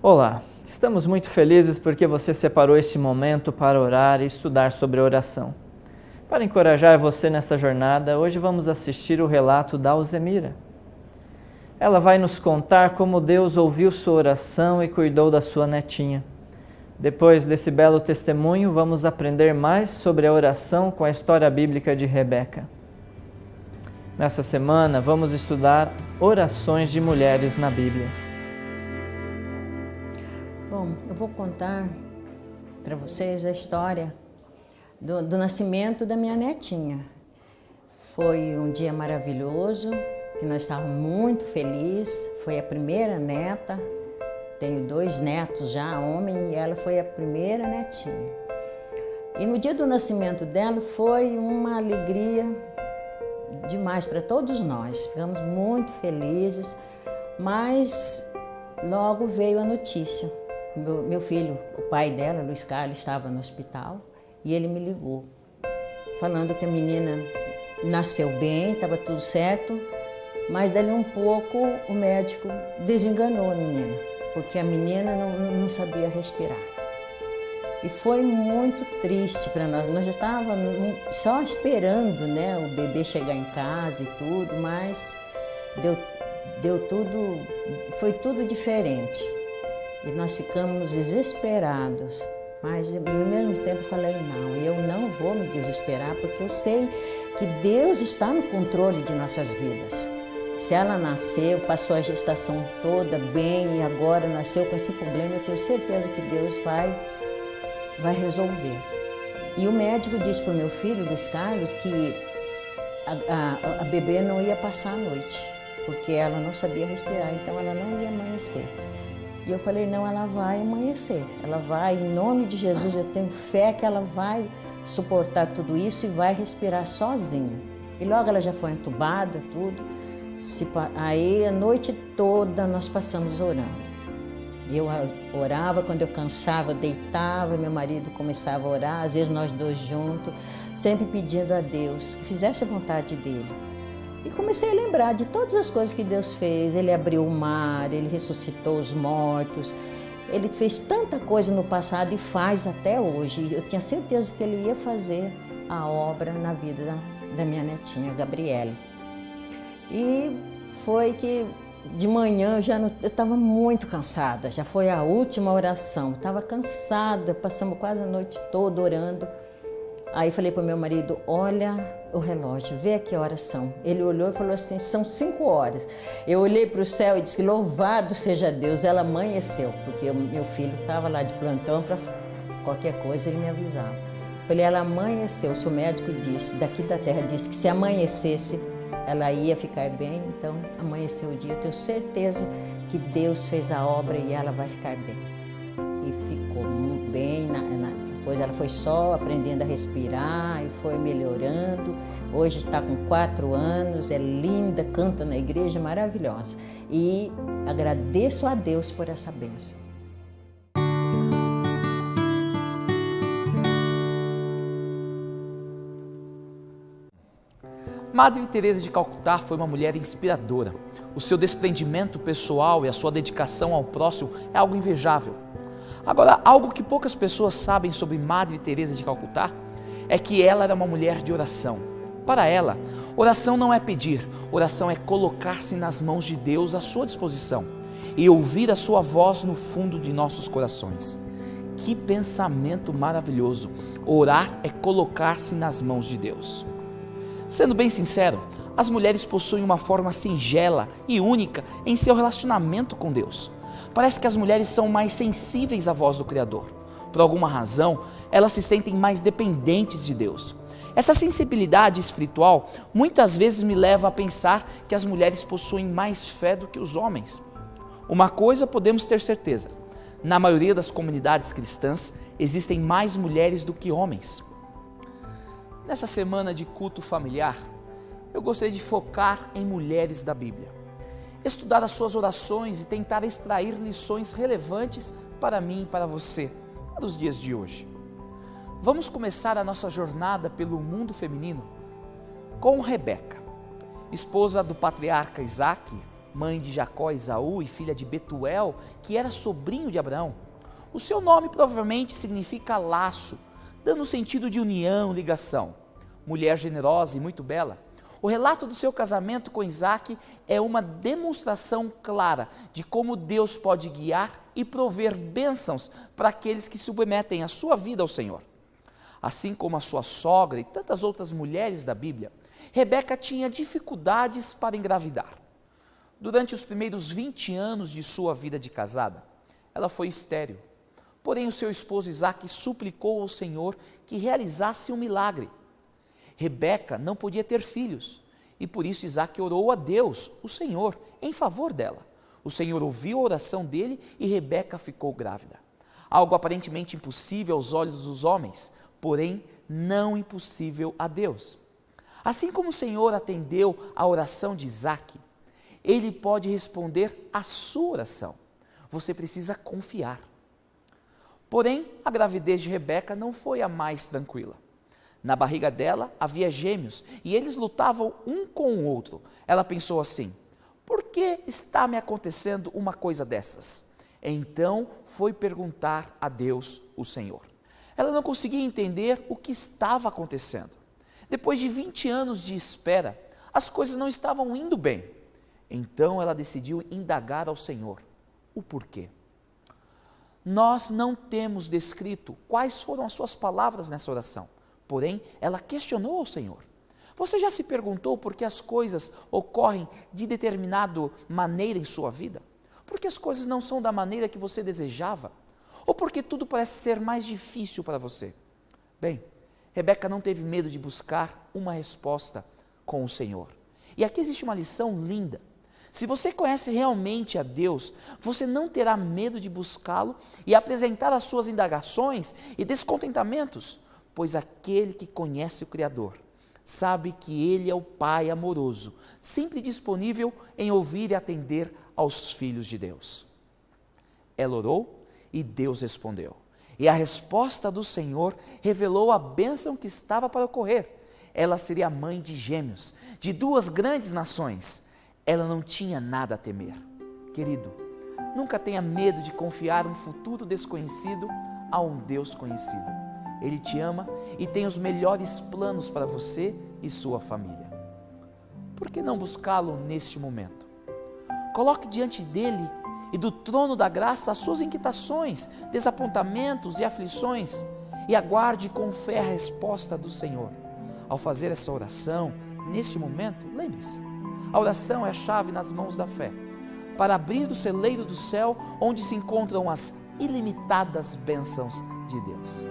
Olá, estamos muito felizes porque você separou este momento para orar e estudar sobre oração. Para encorajar você nessa jornada, hoje vamos assistir o relato da Alzemira. Ela vai nos contar como Deus ouviu sua oração e cuidou da sua netinha. Depois desse belo testemunho, vamos aprender mais sobre a oração com a história bíblica de Rebeca. Nessa semana, vamos estudar orações de mulheres na Bíblia. Bom, eu vou contar para vocês a história do nascimento da minha netinha. Foi um dia maravilhoso, que nós estávamos muito felizes. Foi a primeira neta, tenho 2 netos já, homem, e ela foi a primeira netinha. E no dia do nascimento dela foi uma alegria demais para todos nós. Ficamos muito felizes, mas logo veio a notícia. Meu filho, o pai dela, Luiz Carlos, estava no hospital e ele me ligou, falando que a menina nasceu bem, estava tudo certo, mas dali um pouco o médico desenganou a menina, porque a menina não sabia respirar. E foi muito triste para nós. Nós já estávamos só esperando, né, o bebê chegar em casa e tudo, mas foi tudo diferente. E nós ficamos desesperados, mas ao mesmo tempo eu falei, não, eu não vou me desesperar, porque eu sei que Deus está no controle de nossas vidas. Se ela nasceu, passou a gestação toda bem e agora nasceu com esse problema, eu tenho certeza que Deus vai resolver. E o médico disse para o meu filho, Luiz Carlos, que a bebê não ia passar a noite, porque ela não sabia respirar, então ela não ia amanhecer. E eu falei, não, ela vai amanhecer, ela vai, em nome de Jesus, eu tenho fé que ela vai suportar tudo isso e vai respirar sozinha. E logo ela já foi entubada, tudo. Aí a noite toda nós passamos orando. Eu orava, quando eu cansava, deitava, meu marido começava a orar, às vezes nós dois juntos, sempre pedindo a Deus que fizesse a vontade dele. E comecei a lembrar de todas as coisas que Deus fez. Ele abriu o mar, Ele ressuscitou os mortos, Ele fez tanta coisa no passado e faz até hoje. Eu tinha certeza que Ele ia fazer a obra na vida da minha netinha, Gabriele. E foi que de manhã eu estava muito cansada, já foi a última oração, estava cansada, passamos quase a noite toda orando. Aí falei para o meu marido, olha o relógio, vê a que horas são. Ele olhou e falou assim, são 5 horas. Eu olhei para o céu e disse, louvado seja Deus, ela amanheceu, porque o meu filho estava lá de plantão, para qualquer coisa ele me avisava. Falei, ela amanheceu, o médico disse, daqui da terra, disse que se amanhecesse, ela ia ficar bem, então amanheceu o dia. Eu tenho certeza que Deus fez a obra e ela vai ficar bem. E ficou bem, depois ela foi só aprendendo a respirar e foi melhorando. Hoje está com 4 anos, é linda, canta na igreja, maravilhosa. E agradeço a Deus por essa bênção. Madre Teresa de Calcutá foi uma mulher inspiradora. O seu desprendimento pessoal e a sua dedicação ao próximo é algo invejável. Agora, algo que poucas pessoas sabem sobre Madre Teresa de Calcutá é que ela era uma mulher de oração. Para ela, oração não é pedir, oração é colocar-se nas mãos de Deus à sua disposição e ouvir a sua voz no fundo de nossos corações. Que pensamento maravilhoso! Orar é colocar-se nas mãos de Deus. Sendo bem sincero, as mulheres possuem uma forma singela e única em seu relacionamento com Deus. Parece que as mulheres são mais sensíveis à voz do Criador. Por alguma razão, elas se sentem mais dependentes de Deus. Essa sensibilidade espiritual muitas vezes me leva a pensar que as mulheres possuem mais fé do que os homens. Uma coisa podemos ter certeza: na maioria das comunidades cristãs existem mais mulheres do que homens. Nessa semana de culto familiar, eu gostaria de focar em mulheres da Bíblia, estudar as suas orações e tentar extrair lições relevantes para mim e para você, para os dias de hoje. Vamos começar a nossa jornada pelo mundo feminino com Rebeca, esposa do patriarca Isaac, mãe de Jacó, Esaú e filha de Betuel, que era sobrinho de Abraão. O seu nome provavelmente significa laço, dando sentido de união, ligação. Mulher generosa e muito bela. O relato do seu casamento com Isaque é uma demonstração clara de como Deus pode guiar e prover bênçãos para aqueles que submetem a sua vida ao Senhor. Assim como a sua sogra e tantas outras mulheres da Bíblia, Rebeca tinha dificuldades para engravidar. Durante os primeiros 20 anos de sua vida de casada, ela foi estéril. Porém, o seu esposo Isaque suplicou ao Senhor que realizasse um milagre. Rebeca não podia ter filhos, e por isso Isaque orou a Deus, o Senhor, em favor dela. O Senhor ouviu a oração dele e Rebeca ficou grávida. Algo aparentemente impossível aos olhos dos homens, porém não impossível a Deus. Assim como o Senhor atendeu a oração de Isaque, Ele pode responder a sua oração. Você precisa confiar. Porém, a gravidez de Rebeca não foi a mais tranquila. Na barriga dela havia gêmeos e eles lutavam um com o outro. Ela pensou assim: por que está me acontecendo uma coisa dessas? Então foi perguntar a Deus, o Senhor. Ela não conseguia entender o que estava acontecendo. Depois de 20 anos de espera, as coisas não estavam indo bem. Então ela decidiu indagar ao Senhor o porquê. Nós não temos descrito quais foram as suas palavras nessa oração. Porém, ela questionou ao Senhor. Você já se perguntou por que as coisas ocorrem de determinada maneira em sua vida? Por que as coisas não são da maneira que você desejava? Ou porque tudo parece ser mais difícil para você? Bem, Rebeca não teve medo de buscar uma resposta com o Senhor. E aqui existe uma lição linda. Se você conhece realmente a Deus, você não terá medo de buscá-lo e apresentar as suas indagações e descontentamentos, pois aquele que conhece o Criador sabe que Ele é o Pai amoroso, sempre disponível em ouvir e atender aos filhos de Deus. Ela orou e Deus respondeu. E a resposta do Senhor revelou a bênção que estava para ocorrer. Ela seria mãe de gêmeos, de duas grandes nações. Ela não tinha nada a temer. Querido, nunca tenha medo de confiar um futuro desconhecido a um Deus conhecido. Ele te ama e tem os melhores planos para você e sua família. Por que não buscá-lo neste momento? Coloque diante dele e do trono da graça as suas inquietações, desapontamentos e aflições e aguarde com fé a resposta do Senhor. Ao fazer essa oração, neste momento, lembre-se, a oração é a chave nas mãos da fé para abrir o celeiro do céu onde se encontram as ilimitadas bênçãos de Deus.